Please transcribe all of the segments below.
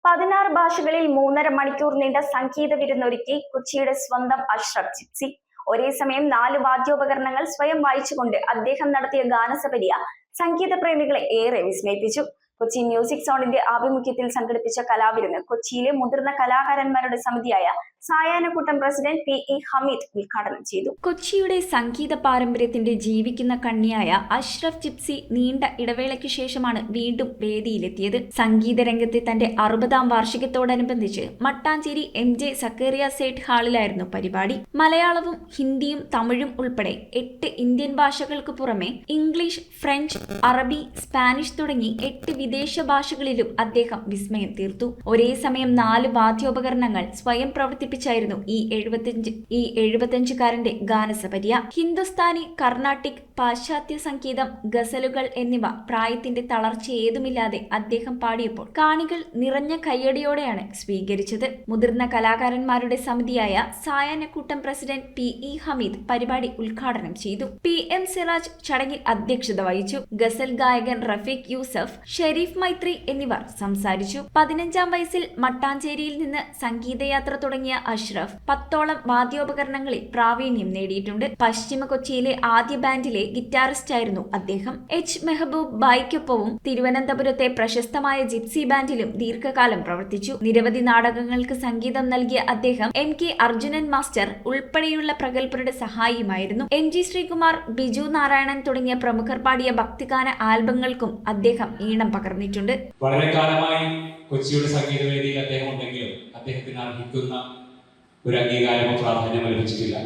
16 ഭാഷകളിൽ 3.5 മണിക്കൂർ നീണ്ട സംഗീത വിരുന്നൊരുക്കി കൊച്ചിയുടെ സ്വന്തം അഷ്റഫ് ജിപ്സി. ഒരേ സമയം 4 വാദ്യോപകരണങ്ങൾ സ്വയം വായിച്ചുകൊണ്ട് അദ്ദേഹം നടത്തിയ ഗാനസപര്യ സംഗീത പ്രേമികളെ ഏറെ വിസ്മയിപ്പിച്ചു. കൊച്ചി മ്യൂസിക് സോണിന്റെ ആഭിമുഖ്യത്തിൽ സംഘടിപ്പിച്ച കലാവിരുന്ന് കൊച്ചിയിലെ മുതിർന്ന കലാകാരന്മാരുടെ സമിതിയായ സായാഹ്നക്കൂട്ടം പ്രസിഡന്റ് പി.ഇ. ഹമീദ് ഉദ്ഘാടനം ചെയ്തു. കൊച്ചിയുടെ സംഗീത പാരമ്പര്യത്തിന്റെ ജീവിക്കുന്ന കണ്ണിയായ അഷ്റഫ് ജിപ്സി നീണ്ട ഇടവേളയ്ക്ക് ശേഷമാണ് വീണ്ടും വേദിയിലെത്തിയത്. സംഗീത രംഗത്തെ തന്റെ 60ാം വാർഷികത്തോടനുബന്ധിച്ച് മട്ടാഞ്ചേരി MJ സക്കേറിയ സേഠ് ഹാളിലായിരുന്നു പരിപാടി. മലയാളവും ഹിന്ദിയും തമിഴും ഉൾപ്പെടെ 8 ഇന്ത്യൻ ഭാഷകൾക്ക് പുറമെ ഇംഗ്ലീഷ്, ഫ്രഞ്ച്, അറബി, സ്പാനിഷ് തുടങ്ങി 8 വിദേശ ഭാഷകളിലും അദ്ദേഹം വിസ്മയം തീർത്തു. ഒരേ സമയം 4 വാദ്യോപകരണങ്ങൾ സ്വയം പ്രവർത്തിപ്പിച്ചായിരുന്നു ഈ 75-കാരന്റെ ഗാനസപര്യ. ഹിന്ദുസ്ഥാനി, കർണാട്ടിക്, പാശ്ചാത്യ സംഗീതം, ഗസലുകൾ എന്നിവ പ്രായത്തിന്റെ തളർച്ച ഏതുമില്ലാതെ അദ്ദേഹം പാടിയപ്പോൾ കാണികൾ നിറഞ്ഞ കയ്യടിയോടെയാണ് സ്വീകരിച്ചത്. മുതിർന്ന കലാകാരന്മാരുടെ സമിതിയായ സായാഹ്നക്കൂട്ടം പ്രസിഡന്റ് പി.ഇ. ഹമീദ് പരിപാടി ഉദ്ഘാടനം ചെയ്തു. PM സിറാജ് ചടങ്ങിൽ അധ്യക്ഷത വഹിച്ചു. ഗസൽ ഗായകൻ റഫീഖ് യൂസഫ്, ഷെരീഫ് മൈത്രി എന്നിവർ സംസാരിച്ചു. 15ാം വയസ്സിൽ മട്ടാഞ്ചേരിയിൽ നിന്ന് സംഗീതയാത്ര തുടങ്ങിയ അഷ്റഫ് 10ഓളം വാദ്യോപകരണങ്ങളിൽ പ്രാവീണ്യം നേടിയിട്ടുണ്ട്. പശ്ചിമ കൊച്ചിയിലെ ആദ്യ ബാൻഡിലെ ഗിറ്റാറിസ്റ്റായിരുന്നു അദ്ദേഹം. മെഹബൂബ് ബായിക്കൊപ്പവും തിരുവനന്തപുരത്തെ പ്രശസ്തമായ ജിപ്സി ബാൻഡിലും ദീർഘകാലം പ്രവർത്തിച്ചു. നിരവധി നാടകങ്ങൾക്ക് സംഗീതം നൽകിയ അദ്ദേഹം MK അർജുനൻ മാസ്റ്റർ ഉൾപ്പെടെയുള്ള പ്രഗത്ഭരുടെ സഹായിയുമായിരുന്നു. MG ശ്രീകുമാർ, ബിജു നാരായണൻ തുടങ്ങിയ പ്രമുഖർ പാടിയ ഭക്തിഗാന ആൽബങ്ങൾക്കും അദ്ദേഹം ഈണം പകർന്നിട്ടുണ്ട്. വളരെ കാലമായി കൊച്ചിയുടെ സംഗീതവേദിയിൽ അദ്ദേഹം ഉണ്ടെങ്കിലും അദ്ദേഹത്തിന് അർഹിക്കുന്ന ഒരു അംഗീകാരമോ പ്രാധാന്യമോ ലഭിച്ചിട്ടില്ല.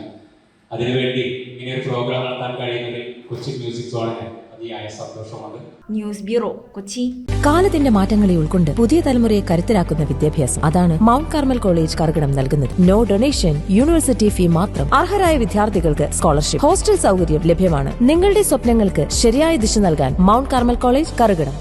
അതിനുവേണ്ടി ഇങ്ങനെയൊരു പ്രോഗ്രാം നടത്താൻ കഴിയുന്നതിൽ കൊച്ചി മ്യൂസിക് സോണിന് അതിയായ സന്തോഷമുണ്ട്. News bureau, Kochi. കാലത്തിന്റെ മാറ്റങ്ങളെ ഉൾക്കൊണ്ട് പുതിയ തലമുറയെ കരുത്തരാക്കുന്ന വിദ്യാഭ്യാസം, അതാണ് മൗണ്ട് കാർമൽ കോളേജ് കറുകടം നൽകുന്നത്. നോ ഡൊണേഷൻ, യൂണിവേഴ്സിറ്റി ഫീ മാത്രം. അർഹരായ വിദ്യാർത്ഥികൾക്ക് സ്കോളർഷിപ്പ്, ഹോസ്റ്റൽ സൗകര്യം ലഭ്യമാണ്. നിങ്ങളുടെ സ്വപ്നങ്ങൾക്ക് ശരിയായ ദിശ നൽകാൻ മൗണ്ട് കാർമൽ കോളേജ് കറുകടം.